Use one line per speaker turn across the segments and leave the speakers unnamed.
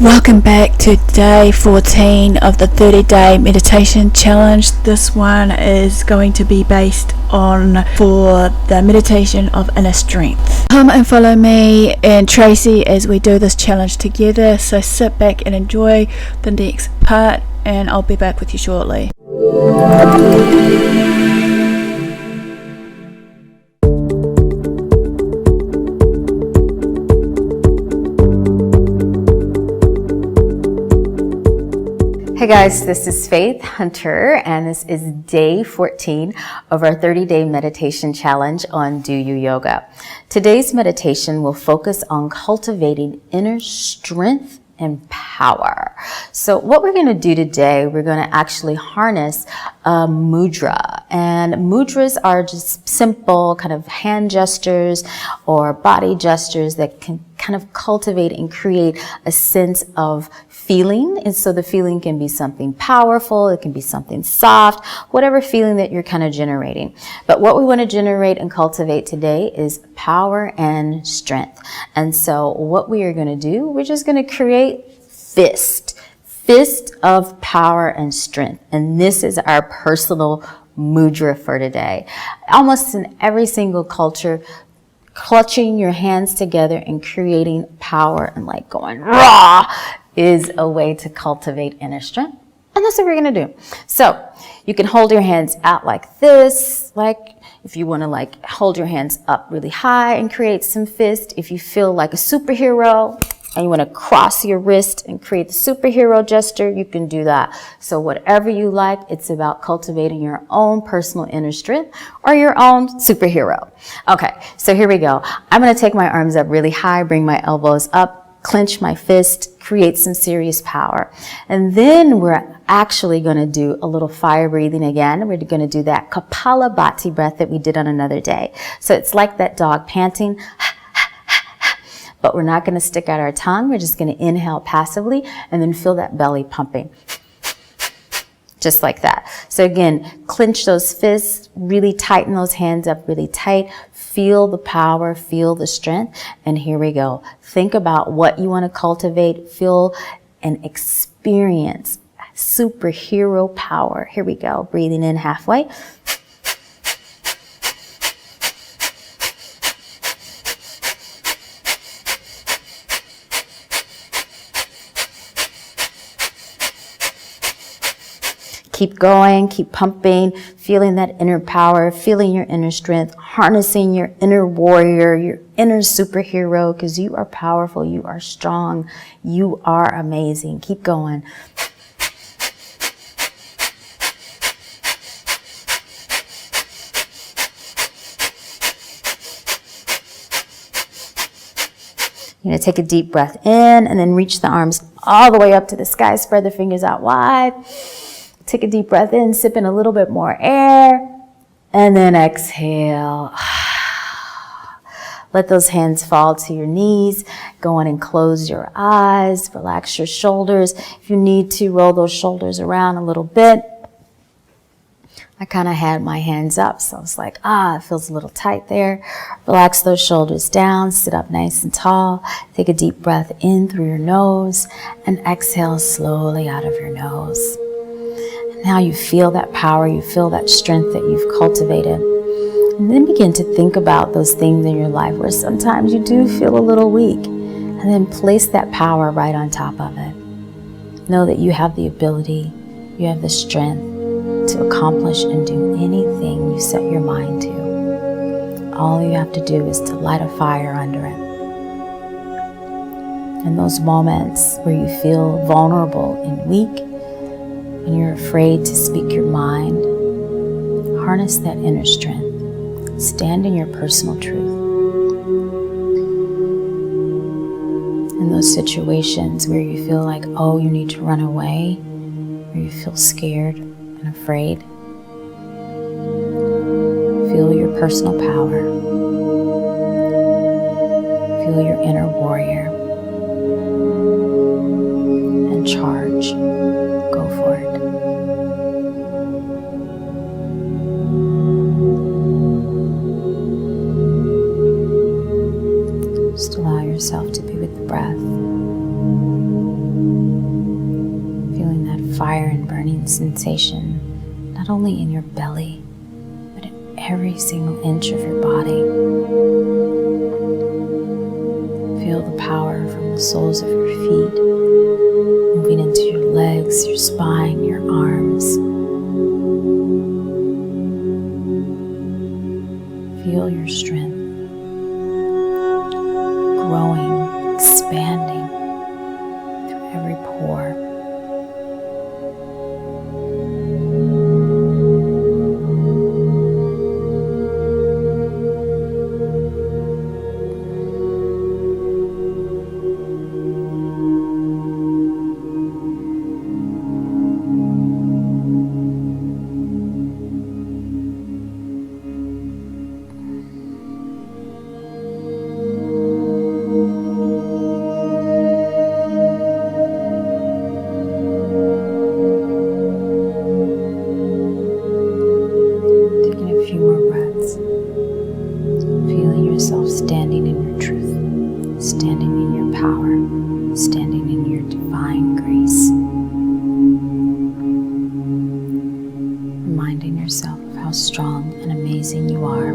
Welcome back to day 14 of the 30-day meditation challenge. This one is going to be based on for the meditation of inner strength. Come and follow me and Tracey as we do this challenge together. So sit back and enjoy the next part, and I'll be back with you shortly.
Hey guys, this is Faith Hunter, and this is day 14 of our 30-day meditation challenge on YouDoYoga. Today's meditation will focus on cultivating inner strength and power. So what we're going to do today, we're going to actually harness a mudra. And mudras are just simple kind of hand gestures or body gestures that can kind of cultivate and create a sense of feeling. And so the feeling can be something powerful, it can be something soft, whatever feeling that you're kind of generating. But what we want to generate and cultivate today is power and strength. And so what we are going to do, we're just going to create fist of power and strength. And this is our personal mudra for today. Almost in every single culture, clutching your hands together and creating power and like going raw is a way to cultivate inner strength. And that's what we're going to do. So you can hold your hands out like this, like if you want to like hold your hands up really high and create some fist. If you feel like a superhero and you want to cross your wrist and create the superhero gesture, you can do that. So whatever you like, it's about cultivating your own personal inner strength or your own superhero. Okay, so here we go. I'm going to take my arms up really high, bring my elbows up, clench my fist, create some serious power. And then we're actually going to do a little fire breathing again. We're going to do that Kapalabhati breath that we did on another day. So it's like that dog panting, but we're not going to stick out our tongue. We're just going to inhale passively and then feel that belly pumping. Just like that. So again, clench those fists, really tighten those hands up really tight. Feel the power, feel the strength. And here we go. Think about what you want to cultivate, feel and experience superhero power. Here we go. Breathing in halfway. Keep going, keep pumping, feeling that inner power, feeling your inner strength, harnessing your inner warrior, your inner superhero, because you are powerful, you are strong, you are amazing. Keep going. You're going to take a deep breath in and then reach the arms all the way up to the sky. Spread the fingers out wide. Take a deep breath in, sip in a little bit more air, and then exhale. Let those hands fall to your knees. Go on and close your eyes. Relax your shoulders. If you need to, roll those shoulders around a little bit. I kind of had my hands up, so I was like, it feels a little tight there. Relax those shoulders down. Sit up nice and tall. Take a deep breath in through your nose and exhale slowly out of your nose. Now you feel that power, you feel that strength that you've cultivated. And then begin to think about those things in your life where sometimes you do feel a little weak. And then place that power right on top of it. Know that you have the ability, you have the strength to accomplish and do anything you set your mind to. All you have to do is to light a fire under it. In those moments where you feel vulnerable and weak, and you're afraid to speak your mind, harness that inner strength. Stand in your personal truth. In those situations where you feel like, you need to run away, where you feel scared and afraid, feel your personal power. Feel your inner warrior. And charge. Go for it. Just allow yourself to be with the breath. sensation, not only in your belly, but in every single inch of your body. Feel the power from the soles of your feet, moving into your legs, your spine, your arms. Feel your strength growing, expanding through every pore. Standing in your truth, standing in your power, standing in your divine grace. Reminding yourself of how strong and amazing you are.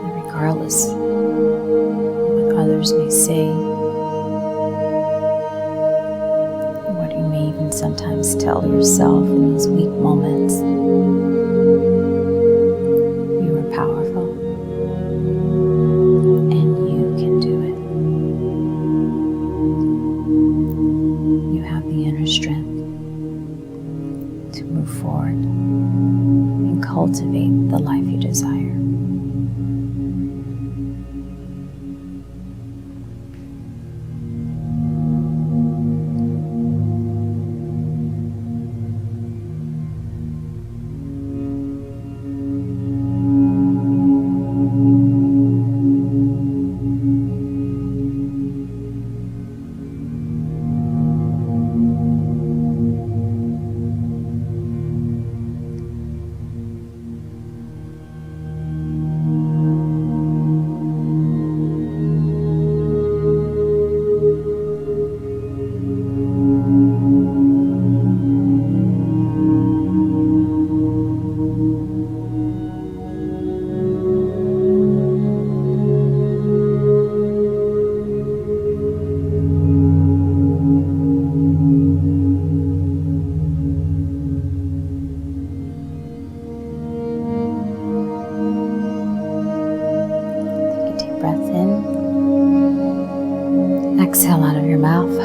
And regardless of what others may say, what you may even sometimes tell yourself in those weak moments, powerful, and you can do it. You have the inner strength to move forward and cultivate the life you desire. Breath in, exhale out of your mouth.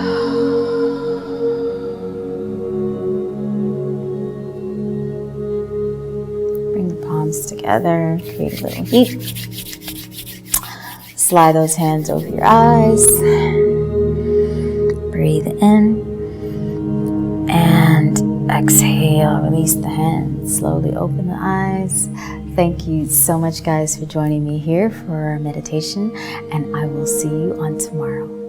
Bring the palms together, create a little heat. Slide those hands over your eyes. Breathe in and exhale. Release the hands. Slowly open the eyes. Thank you so much, guys, for joining me here for our meditation, and I will see you on tomorrow.